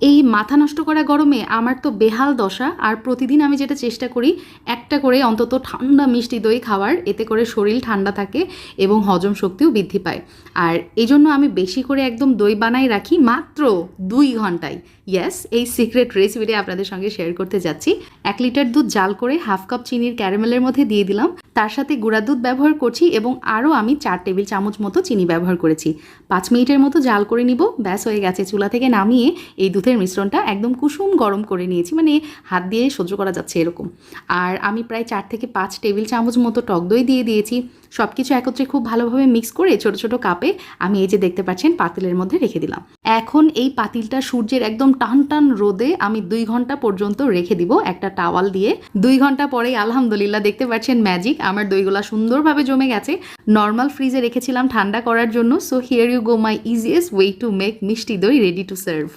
এই মাথা নষ্ট করা গরমে আমার তো বেহাল দশা। আর প্রতিদিন আমি যেটা চেষ্টা করি, একটা করে অন্তত ঠান্ডা মিষ্টি দই খাওয়ার, এতে করে শরীর ঠান্ডা থাকে এবং হজম শক্তিও বৃদ্ধি পায়। আর এই জন্য আমি বেশি করে একদম দই বানাই রাখি মাত্র 2 ঘন্টায়। ইয়েস, এই সিক্রেট রেসিপিটি আপনাদের সঙ্গে শেয়ার করতে যাচ্ছি। 1 লিটার দুধ জাল করে হাফ কাপ চিনির ক্যারামেলের মধ্যে দিয়ে দিলাম, তার সাথে গুঁড়া দুধ ব্যবহার করছি এবং আরও আমি 4 টেবিল চামচ মতো চিনি ব্যবহার করেছি। 5 মিনিটের মতো জাল করে নিব, ব্যাস হয়ে গেছে। চুলা থেকে নামিয়ে এই দুধের মিশ্রণটা একদম কুসুম গরম করে নিয়েছি, মানে হাত দিয়ে সহ্য করা যাচ্ছে এরকম। আর আমি প্রায় 4 থেকে 5 টেবিল চামচ মতো টক দই দিয়ে দিয়েছি। সব কিছু একত্রে খুব ভালোভাবে মিক্স করে ছোট ছোট কাপে আমি এই যে দেখতে পাচ্ছেন পাতিলের মধ্যে রেখে দিলাম। এখন এই পাতিলটা সূর্যের একদম টান টান রোদে আমি 2 ঘন্টা পর্যন্ত রেখে দিব একটা টাওয়াল দিয়ে। 2 ঘন্টা পরেই আলহামদুলিল্লাহ দেখতে পাচ্ছেন ম্যাজিক, আমার দইগুলা সুন্দরভাবে জমে গেছে। নর্মাল ফ্রিজে রেখেছিলাম ঠান্ডা করার জন্য। So here you go my easiest way to make mishti doi ready to serve.